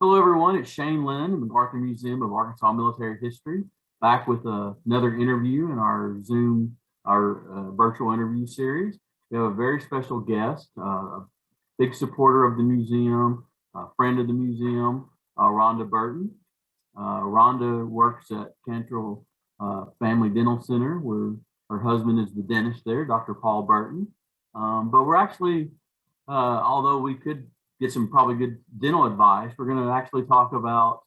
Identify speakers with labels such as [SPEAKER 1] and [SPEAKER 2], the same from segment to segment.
[SPEAKER 1] Hello, everyone. It's Shane Lynn in the MacArthur Museum of Arkansas Military History, back with another interview in our Zoom, virtual interview series. We have a very special guest, a big supporter of the museum, a friend of the museum, Rhonda Burton. Rhonda works at Cantrell Family Dental Center, where her husband is the dentist there, Dr. Paul Burton. But we're actually, although we could get some probably good dental advice, we're going to actually talk about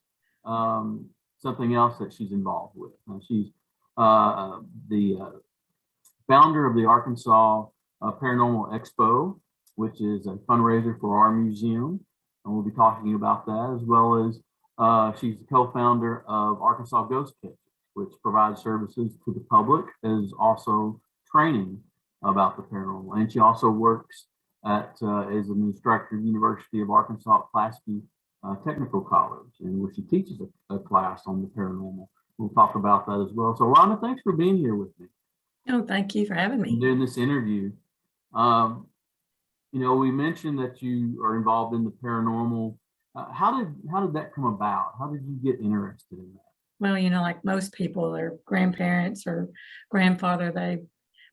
[SPEAKER 1] something else that she's involved with. She's the founder of the Arkansas Paranormal Expo, which is a fundraiser for our museum, and we'll be talking about that, as well as she's the co-founder of Arkansas Ghost Catchers, which provides services to the public, as also training about the paranormal. And she also works as an instructor at the University of Arkansas Pulaski Technical College, and where she teaches a class on the paranormal. We'll talk about that as well. So Rhonda, thanks for being here with me.
[SPEAKER 2] Oh, thank you for having me.
[SPEAKER 1] Doing this interview. We mentioned that you are involved in the paranormal. How did that come about? How did you get interested in that?
[SPEAKER 2] Well, like most people, their grandparents or grandfather,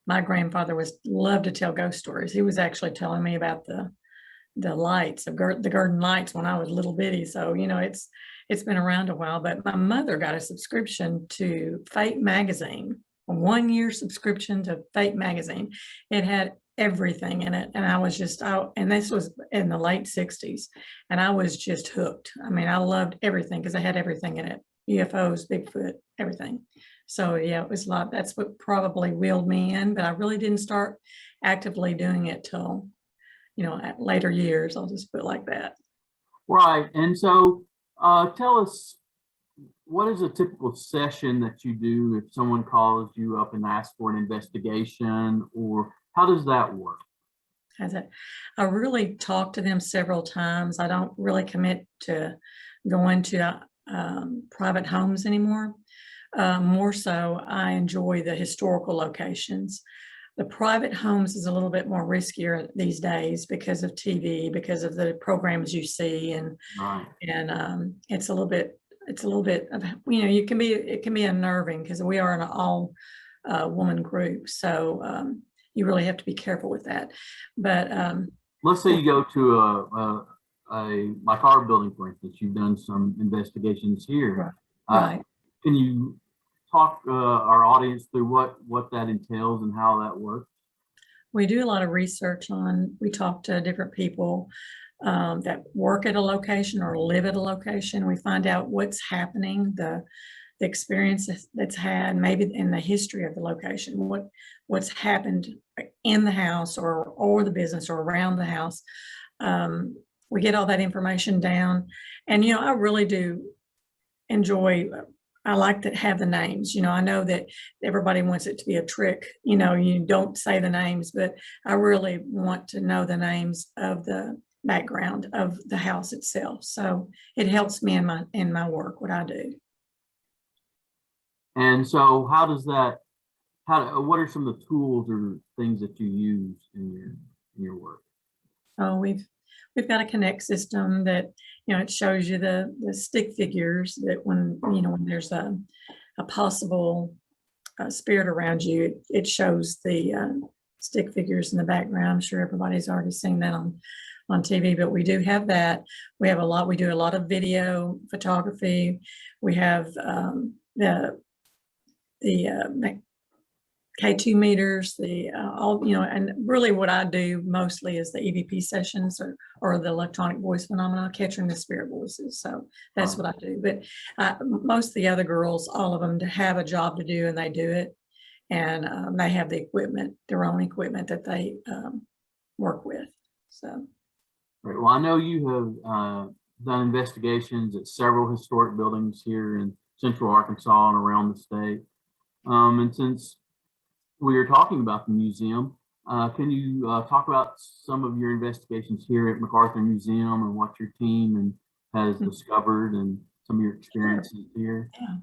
[SPEAKER 2] my grandfather loved to tell ghost stories. He was actually telling me about the lights, the garden lights, when I was little bitty. So, it's been around a while. But my mother got a subscription to Fate magazine, a 1-year subscription to Fate magazine. It had everything in it, and I was just out. And this was in the late '60s, and I was just hooked. I mean, I loved everything because I had everything in it: UFOs, Bigfoot, everything. So yeah, it was a lot. That's what probably wheeled me in, but I really didn't start actively doing it till, at later years. I'll just put it like that.
[SPEAKER 1] Right. And so tell us, what is a typical session that you do if someone calls you up and asks for an investigation, or how does that work?
[SPEAKER 2] I really talk to them several times. I don't really commit to going to private homes anymore. More so, I enjoy the historical locations. The private homes is a little bit more riskier these days because of TV, because of the programs you see, and
[SPEAKER 1] right.
[SPEAKER 2] And it's a little bit of, it can be unnerving because we are an all woman group, so you really have to be careful with that. But
[SPEAKER 1] let's say you go to like our building, for instance. You've done some investigations here.
[SPEAKER 2] Right.
[SPEAKER 1] Can you talk our audience through what that entails and how that works?
[SPEAKER 2] We do a lot of research we talk to different people that work at a location or live at a location. We find out what's happening, the experience that's had, maybe in the history of the location, what's happened in the house or the business or around the house. We get all that information down, and I really do enjoy. I like to have the names. I know that everybody wants it to be a trick. You don't say the names, but I really want to know the names of the background of the house itself. So it helps me in my work, what I do.
[SPEAKER 1] And so what are some of the tools or things that you use in your work?
[SPEAKER 2] Oh, we've got a Connect system that, it shows you the stick figures that when there's a possible spirit around you, it shows the stick figures in the background. I'm sure everybody's already seen that on TV, but we do have that. We do a lot of video photography. We have the K2 meters, and really what I do mostly is the EVP sessions or the electronic voice phenomena, capturing the spirit voices. So that's what I do. But most of the other girls, all of them, have a job to do, and they do it. And they have the equipment, their own equipment that they work with. So.
[SPEAKER 1] Right. Well, I know you have done investigations at several historic buildings here in Central Arkansas and around the state. And since we were talking about the museum, can you talk about some of your investigations here at MacArthur Museum and what your team has discovered and some of your experiences here?
[SPEAKER 2] Yeah.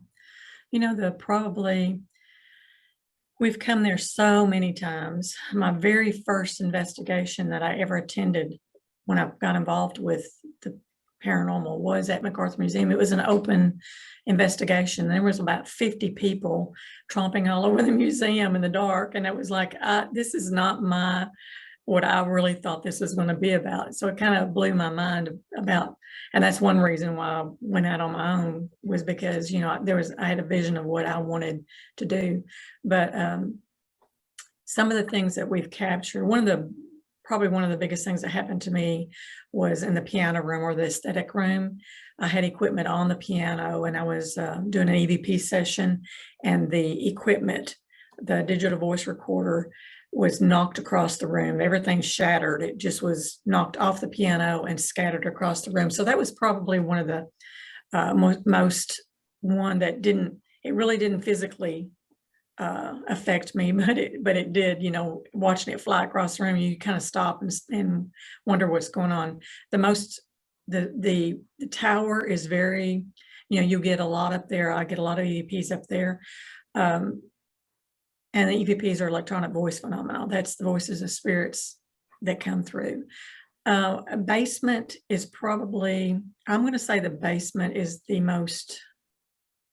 [SPEAKER 2] We've come there so many times. My very first investigation that I ever attended when I got involved with the paranormal was at MacArthur Museum. It was an open investigation. There was about 50 people tromping all over the museum in the dark. And it was like, this is not what I really thought this was going to be about. So it kind of blew my mind about, and that's one reason why I went out on my own, was because, you know, I had a vision of what I wanted to do. But some of the things that we've captured, probably one of the biggest things that happened to me was in the piano room, or the aesthetic room. I had equipment on the piano, and I was doing an EVP session, and the equipment, the digital voice recorder, was knocked across the room. Everything shattered. It just was knocked off the piano and scattered across the room. So that was probably one of the most one that it really didn't physically affect me, but it did, you know, watching it fly across the room, you kind of stop and wonder what's going on. The tower is very, you know, you get a lot up there. I get a lot of EVPs up there. And the EVPs are electronic voice phenomena. That's the voices of spirits that come through. A basement is probably, I'm going to say the basement is the most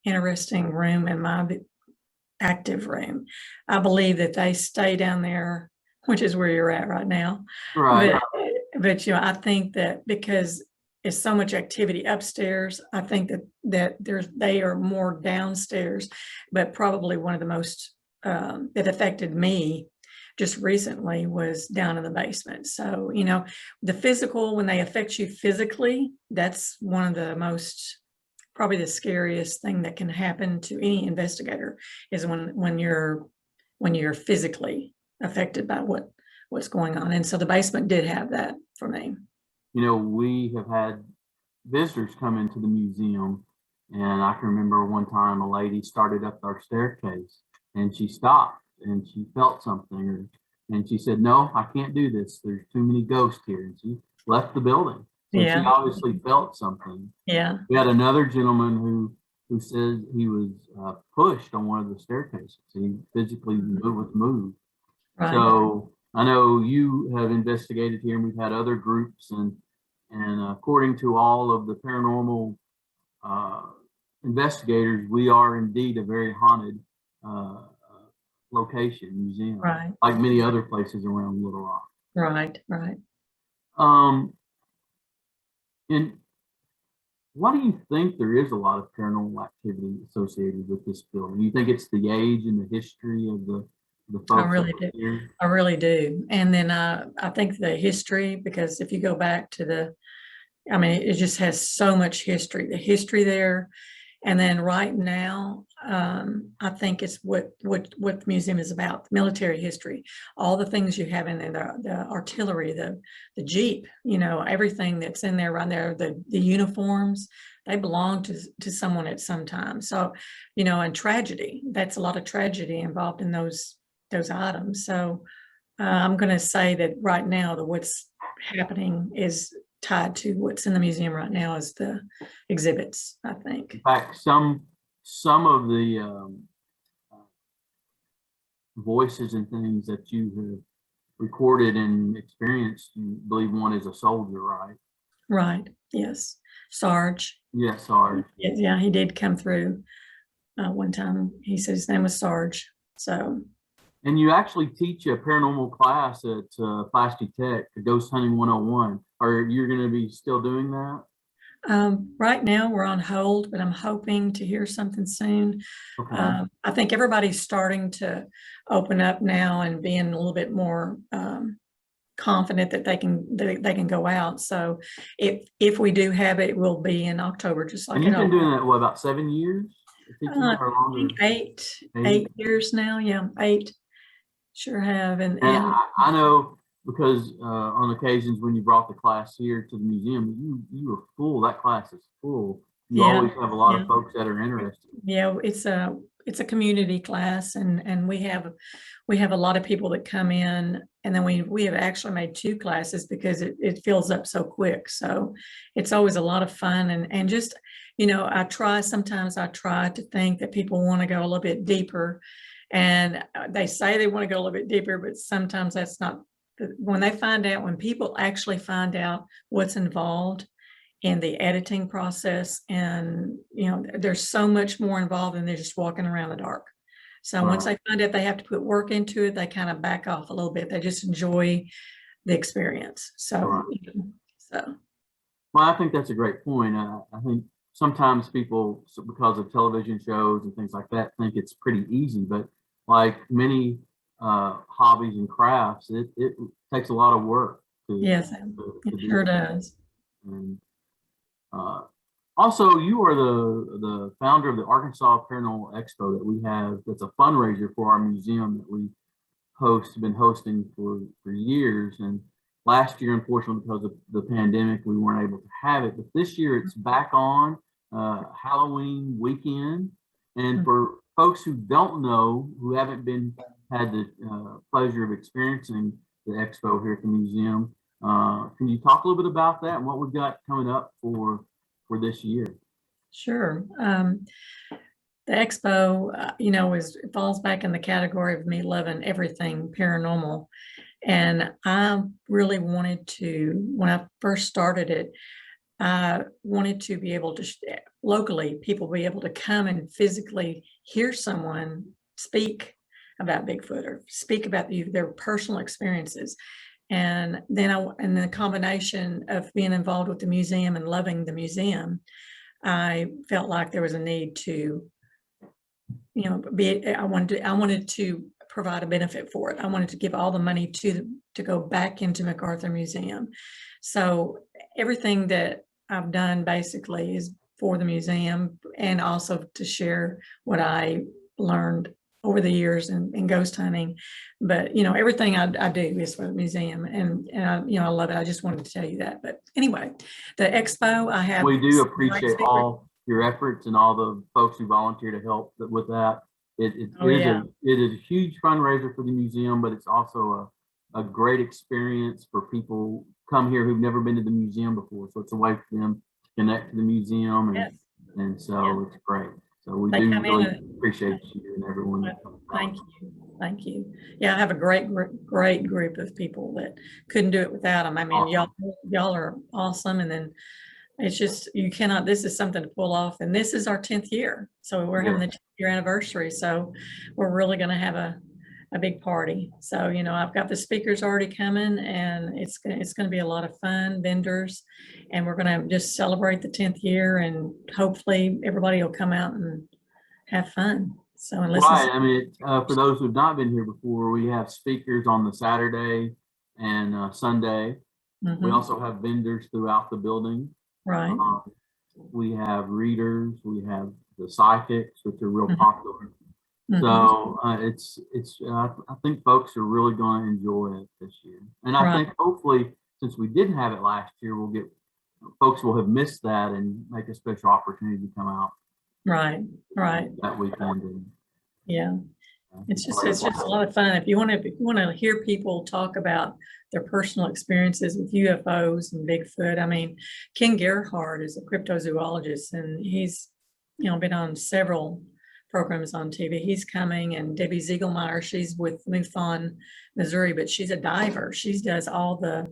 [SPEAKER 2] interesting room in my active room. I believe that they stay down there, which is where you're at right now.
[SPEAKER 1] Right.
[SPEAKER 2] But you know, I think that because it's so much activity upstairs, I think that they are more downstairs, but probably one of the most that affected me just recently was down in the basement. So, you know, the physical, when they affect you physically, that's one of the most, probably the scariest thing that can happen to any investigator, is when you're physically affected by what's going on. And so the basement did have that for me.
[SPEAKER 1] You know, we have had visitors come into the museum, and I can remember one time a lady started up our staircase, and she stopped and she felt something, and she said, "No, I can't do this. There's too many ghosts here." And she left the building. So
[SPEAKER 2] Yeah.
[SPEAKER 1] she obviously felt something.
[SPEAKER 2] Yeah.
[SPEAKER 1] We had another gentleman who said he was pushed on one of the staircases. He physically was moved.
[SPEAKER 2] Right.
[SPEAKER 1] So I know you have investigated here, and we've had other groups, and according to all of the paranormal investigators, we are indeed a very haunted location, museum,
[SPEAKER 2] Right.
[SPEAKER 1] like many other places around Little Rock.
[SPEAKER 2] Right.
[SPEAKER 1] And why do you think there is a lot of paranormal activity associated with this building? You think it's the age and the history of the folks
[SPEAKER 2] I really
[SPEAKER 1] that were
[SPEAKER 2] do.
[SPEAKER 1] here?
[SPEAKER 2] I really do. And then I think the history, because if you go back to I mean, it just has so much history, the history there. And then right now, I think it's what the museum is about, military history, all the things you have in there, the artillery, the Jeep, you know, everything that's in there right there, the uniforms, they belong to someone at some time. So, you know, and tragedy, that's a lot of tragedy involved in those items. So I'm going to say that right now, what's happening is tied to what's in the museum right now is the exhibits, I think.
[SPEAKER 1] In fact, some of the voices and things that you have recorded and experienced, you believe one is a soldier, right?
[SPEAKER 2] Right. Yes. Sarge.
[SPEAKER 1] Yes, Sarge.
[SPEAKER 2] Yeah, he did come through one time. He said his name was Sarge. So.
[SPEAKER 1] And you actually teach a paranormal class at Pulaski Tech, the Ghost Hunting 101. Are you going to be still doing that?
[SPEAKER 2] Right now we're on hold, but I'm hoping to hear something soon.
[SPEAKER 1] Okay.
[SPEAKER 2] I think everybody's starting to open up now and being a little bit more confident that they can go out. So if we do have it, it will be in October, just like.
[SPEAKER 1] And you've been doing that, what, about 7 years?
[SPEAKER 2] I think 8 years now. Yeah, 8. Sure have. And
[SPEAKER 1] I know, because on occasions when you brought the class here to the museum, you were full. That class is full. You always have a lot of folks that are interested.
[SPEAKER 2] Yeah, it's a community class, and we have a lot of people that come in, and then we have actually made 2 classes because it fills up so quick. So it's always a lot of fun, and just, you know, sometimes I try to think that people want to go a little bit deeper. And they say they want to go a little bit deeper, but sometimes that's not, when people actually find out what's involved, in the editing process. And, there's so much more involved than they're just walking around the dark. So once
[SPEAKER 1] Right.
[SPEAKER 2] they find out they have to put work into it, they kind of back off a little bit. They just enjoy the experience.
[SPEAKER 1] Right.
[SPEAKER 2] So
[SPEAKER 1] Well, I think that's a great point. I think sometimes people, because of television shows and things like that, think it's pretty easy. But like many hobbies and crafts, it takes a lot of work
[SPEAKER 2] yes,
[SPEAKER 1] to
[SPEAKER 2] it
[SPEAKER 1] do
[SPEAKER 2] sure
[SPEAKER 1] that.
[SPEAKER 2] does.
[SPEAKER 1] And uh, also, you are the founder of the Arkansas Paranormal Expo that we have. That's a fundraiser for our museum that we been hosting for years. And last year, unfortunately, because of the pandemic, we weren't able to have it. But this year, it's back on Halloween weekend. And for folks who don't know, who haven't had the pleasure of experiencing the expo here at the museum, can you talk a little bit about that and what we've got coming up for this year?
[SPEAKER 2] Sure. The expo, it falls back in the category of me loving everything paranormal. And I really wanted to, when I first started it, I wanted to be able to, locally, people be able to come and physically hear someone speak about Bigfoot or speak about their personal experiences. And then and the combination of being involved with the museum and loving the museum, I felt like there was a need to, I wanted to provide a benefit for it. I wanted to give all the money to go back into MacArthur Museum. So everything that I've done basically is for the museum, and also to share what I learned over the years in ghost hunting. But everything I do is for the museum, and I love it. I just wanted to tell you that. But anyway, the expo, I have.
[SPEAKER 1] We do appreciate all your efforts and all the folks who volunteer to help with that. It is a huge fundraiser for the museum, but it's also a great experience for people come here who've never been to the museum before. So it's a way for them to connect to the museum, and so it's great. So we do really appreciate you and everyone.
[SPEAKER 2] Thank you. Yeah, I have a great group of people that couldn't do it without them. I mean, awesome. y'all are awesome. And then it's just, this is something to pull off. And this is our 10th year. So we're having the 10th year anniversary. So we're really going to have a big party. So, I've got the speakers already coming, and it's going to be a lot of fun, vendors, and we're going to just celebrate the 10th year, and hopefully everybody will come out and have fun. So,
[SPEAKER 1] right. I mean, for those who've not been here before, we have speakers on the Saturday and Sunday. Mm-hmm. We also have vendors throughout the building.
[SPEAKER 2] Right.
[SPEAKER 1] We have readers. We have the psychics, which are real popular. Mm-hmm. So I think folks are really going to enjoy it this year. And I think hopefully, since we didn't have it last year, folks will have missed that and make a special opportunity to come out.
[SPEAKER 2] Right.
[SPEAKER 1] That weekend.
[SPEAKER 2] Yeah. It's just a lot of fun. If you want to hear people talk about their personal experiences with UFOs and Bigfoot, I mean, Ken Gerhardt is a cryptozoologist, and he's, been on several programs on TV. He's coming, and Debbie Ziegelmeyer, she's with MUFON, Missouri, but she's a diver. She does all the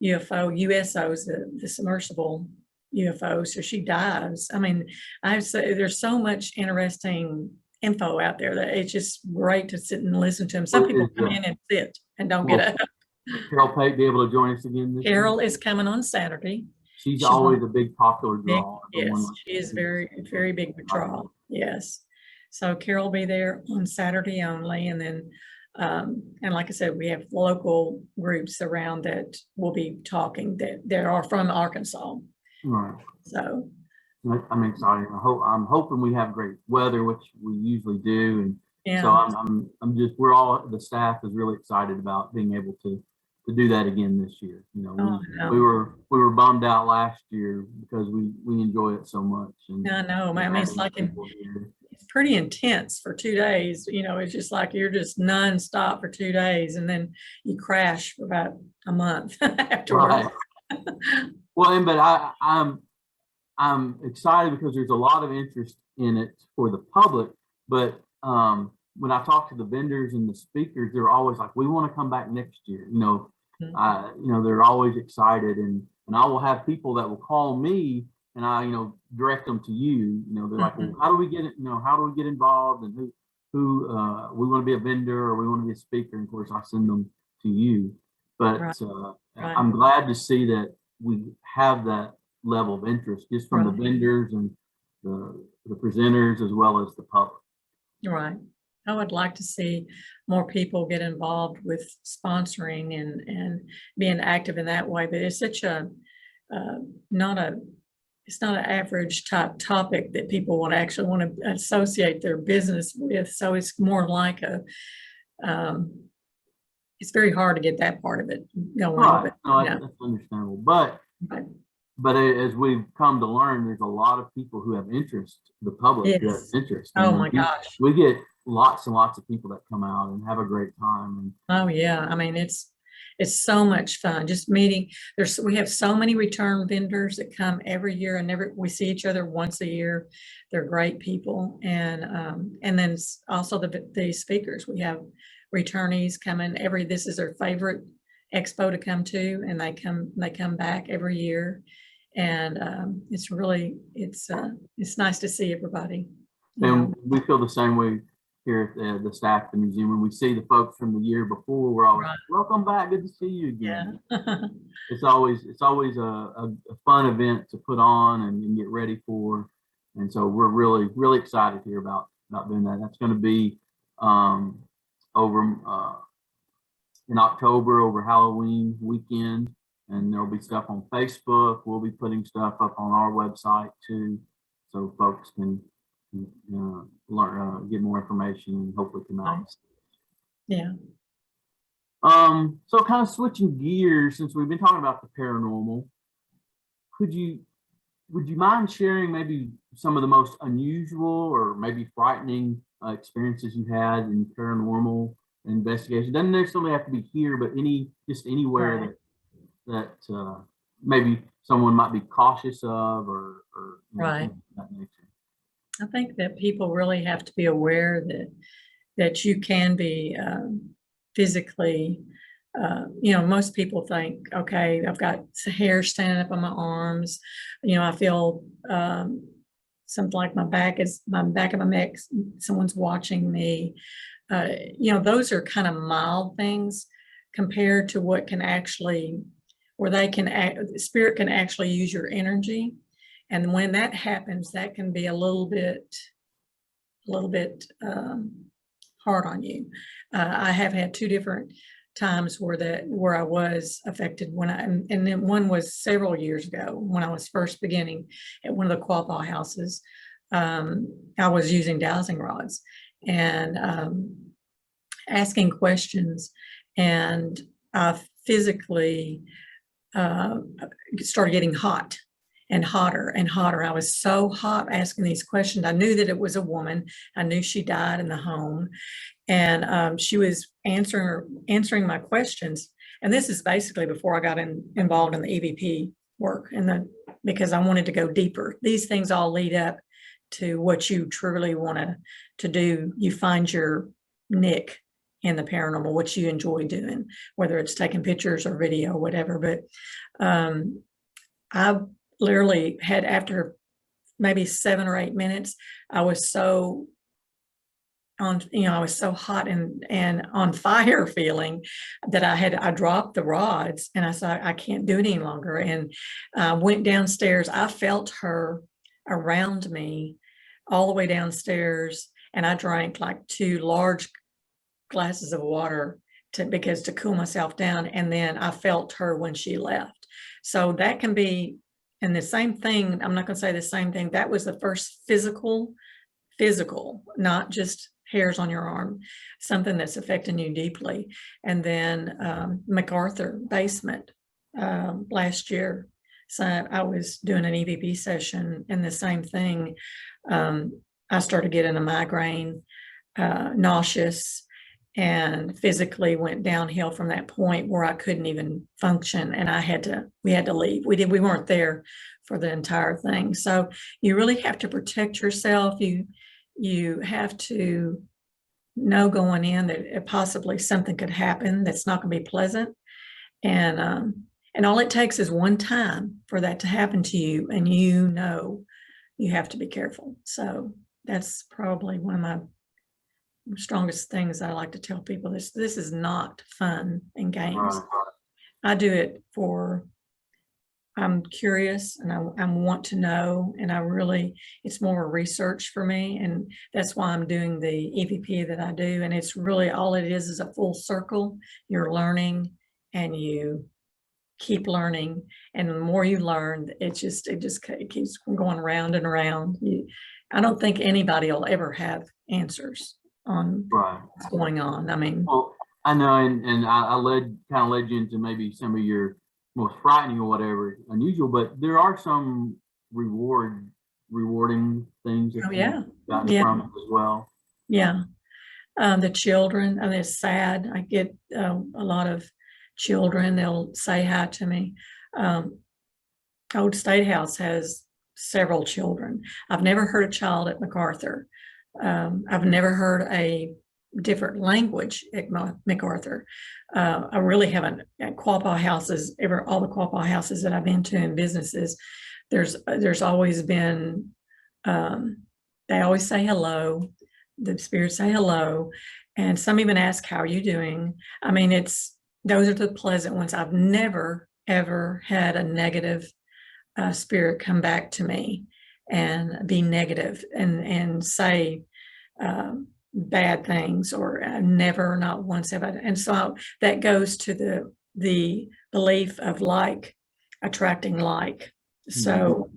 [SPEAKER 2] USOs, the submersible UFOs. So she dives. I mean, there's so much interesting info out there that it's just great to sit and listen to them. Some people come in and sit and don't get up.
[SPEAKER 1] Carol Pate be able to join us again this
[SPEAKER 2] Carol
[SPEAKER 1] year?
[SPEAKER 2] Is coming on Saturday.
[SPEAKER 1] She's always a big popular draw.
[SPEAKER 2] Yes, she is very big draw. Yes. So Carol will be there on Saturday only. And then, and like I said, we have local groups around that will be talking that are from Arkansas.
[SPEAKER 1] Right.
[SPEAKER 2] So
[SPEAKER 1] I'm excited. I'm hoping we have great weather, which we usually do. And so the staff is really excited about being able to do that again this year. We were bummed out last year because we enjoy it so much. And
[SPEAKER 2] I know. I mean, it's pretty intense for 2 days. It's just like you're just nonstop for 2 days, and then you crash for about a month afterwards.
[SPEAKER 1] Right. Well, but I'm excited because there's a lot of interest in it for the public. But when I talk to the vendors and the speakers, they're always like, "We want to come back next year." they're always excited, and I will have people that will call me, and I, direct them to you. They're like, well, how do we get it? How do we get involved, and who we want to be a vendor or we want to be a speaker. And of course, I send them to you. But
[SPEAKER 2] Right.
[SPEAKER 1] I'm glad to see that we have that level of interest just from the vendors and the presenters as well as the public.
[SPEAKER 2] Right. I would like to see more people get involved with sponsoring and being active in that way. But it's such a it's not an average type topic that people want to associate their business with. So it's more like it's very hard to get that part of it going.
[SPEAKER 1] Right. No, that's understandable. But as we've come to learn, there's a lot of people who have interest, the public who has interest.
[SPEAKER 2] Oh my gosh.
[SPEAKER 1] We get lots and lots of people that come out and have a great time.
[SPEAKER 2] Oh yeah. I mean, it's so much fun just meeting. We have so many return vendors that come every year, and we see each other once a year. They're great people. And then also the speakers. We have returnees coming this is their favorite expo to come to, and they come back every year. And it's nice to see everybody.
[SPEAKER 1] And we feel the same way here at the staff at the museum. When we see the folks from the year before, we're always welcome back, good to see you again. Yeah. It's always a fun event to put on and get ready for. And so we're really, really excited here about doing that. That's going to be over in October, over Halloween weekend, and there'll be stuff on Facebook. We'll be putting stuff up on our website too, so folks can learn, get more information, and hopefully come out.
[SPEAKER 2] Yeah.
[SPEAKER 1] So kind of switching gears, since we've been talking about the paranormal, would you mind sharing maybe some of the most unusual or maybe frightening experiences you had in paranormal investigation? Doesn't necessarily have to be here, but anywhere that maybe someone might be cautious of, or
[SPEAKER 2] right.
[SPEAKER 1] That nature.
[SPEAKER 2] I think that people really have to be aware that you can be physically, most people think, okay, I've got hair standing up on my arms, I feel something like my back of my neck, someone's watching me. Those are kind of mild things compared to what can actually, where spirit can actually use your energy. And when that happens, that can be a little bit hard on you. I have had 2 different times where I was affected and then one was several years ago when I was first beginning at one of the Quapaw houses. I was using dowsing rods and asking questions, and I physically started getting hot and hotter and hotter. I was so hot asking these questions. I knew that it was a woman. I knew she died in the home, and she was answering my questions. And this is basically before I got involved in the EVP work, because I wanted to go deeper. These things all lead up to what you truly want to do. You find your niche in the paranormal, what you enjoy doing, whether it's taking pictures or video, whatever. But I literally had, after maybe 7 or 8 minutes, I was so I was so hot and on fire feeling that I dropped the rods, and I said, I can't do it any longer. And went downstairs. I felt her around me all the way downstairs, and I drank like 2 large glasses of water to cool myself down. And then I felt her when she left. So that can be, and the same thing, I'm not going to say the same thing. That was the first physical, not just hairs on your arm, something that's affecting you deeply. And then MacArthur basement last year. So I was doing an EVP session, and the same thing. I started getting a migraine, nauseous, and physically went downhill from that point where I couldn't even function, and we had to leave. We weren't there for the entire thing. So you really have to protect yourself. You have to know going in that possibly something could happen that's not going to be pleasant. And all it takes is one time for that to happen to you, and you have to be careful. So that's probably one of my strongest things I like to tell people. This is not fun and games. I do it for, I'm curious and I want to know, and it's more research for me, and that's why I'm doing the EVP that I do. And it's really, all it is a full circle. You're learning and you keep learning, and the more you learn, it keeps going around and around. I don't think anybody will ever have answers on what's going on. I mean,
[SPEAKER 1] well, I know, and I kind of led you into maybe some of your most frightening or whatever unusual, but there are some rewarding things that you've gotten from it as well.
[SPEAKER 2] Yeah. The children, I mean, it's sad. I get a lot of children, they'll say hi to me. Old State House has several children. I've never heard a child at MacArthur. I've never heard a different language at MacArthur. I really haven't. At Quapaw houses, all the Quapaw houses that I've been to in businesses, there's always been, they always say hello. The spirits say hello. And some even ask, how are you doing? I mean, those are the pleasant ones. I've never, ever had a negative spirit come back to me and be negative and say bad things, or never, not once have I. And so that goes to the belief of like attracting like. So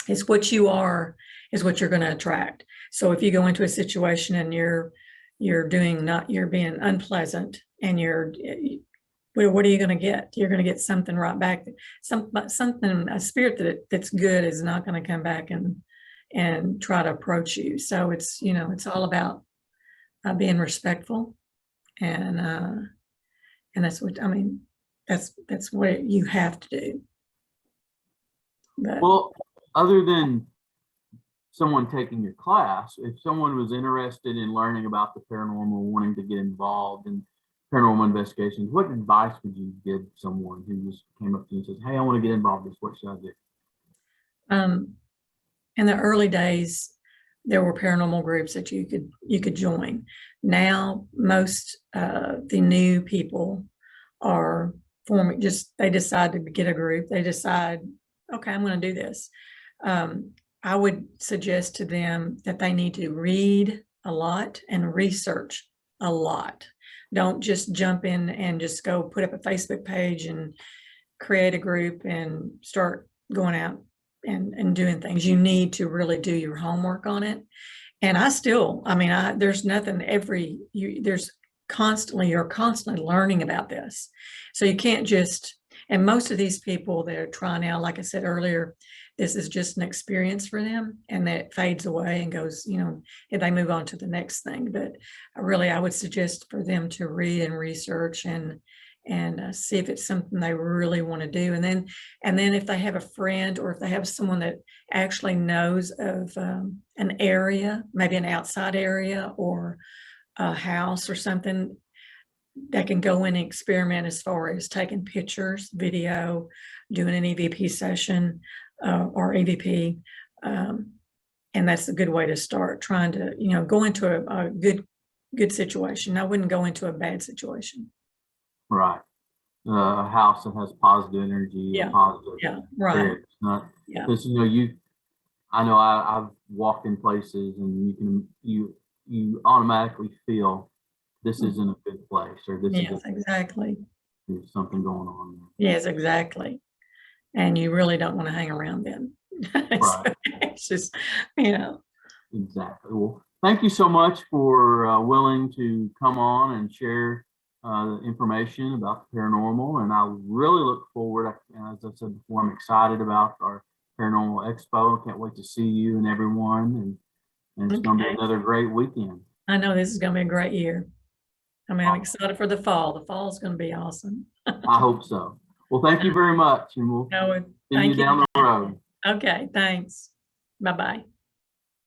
[SPEAKER 2] it's what you are is what you're going to attract. So if you go into a situation and you're being unpleasant, and what are you going to get? You're going to get something right back. A spirit that's good is not going to come back and try to approach you. So it's all about being respectful, and that's what, I mean, that's what you have to do. But,
[SPEAKER 1] well, other than someone taking your class, if someone was interested in learning about the paranormal, wanting to get involved in paranormal investigations, what advice would you give someone who just came up to you and says, hey, I want to get involved in this, what should I do?
[SPEAKER 2] In the early days, there were paranormal groups that you could join. Now, most the new people are forming, they decide to get a group. They decide, okay, I'm going to do this. I would suggest to them that they need to read a lot and research a lot. Don't just jump in and just go put up a Facebook page and create a group and start going out and doing things. You need to really do your homework on it. And there's nothing you're constantly learning about this. So you can't just, and most of these people that are trying out, like I said earlier, this is just an experience for them, and that fades away and goes, and they move on to the next thing. But I would suggest for them to read and research and see if it's something they really want to do. And then if they have a friend, or if they have someone that actually knows of an area, maybe an outside area or a house or something, that can go in and experiment as far as taking pictures, video, doing an EVP session or EVP. And that's a good way to start trying to, go into a good situation. I wouldn't go into a bad situation.
[SPEAKER 1] Right. A house that has positive energy, positive
[SPEAKER 2] right.
[SPEAKER 1] Because I know I've walked in places, and you automatically feel this isn't a good place, or this is
[SPEAKER 2] exactly.
[SPEAKER 1] There's something going on there.
[SPEAKER 2] Yes, exactly. And you really don't want to hang around them.
[SPEAKER 1] Right.
[SPEAKER 2] So it's just,
[SPEAKER 1] Exactly. Well, thank you so much for willing to come on and share information about the paranormal. And I really look forward, as I said before, I'm excited about our Paranormal Expo. I can't wait to see you and everyone. And it's going to be another great weekend.
[SPEAKER 2] I know this is going to be a great year. I'm excited for the fall. The fall is going to be awesome.
[SPEAKER 1] I hope so. Well, thank you very much. And we'll see you down the road.
[SPEAKER 2] Okay, thanks. Bye-bye.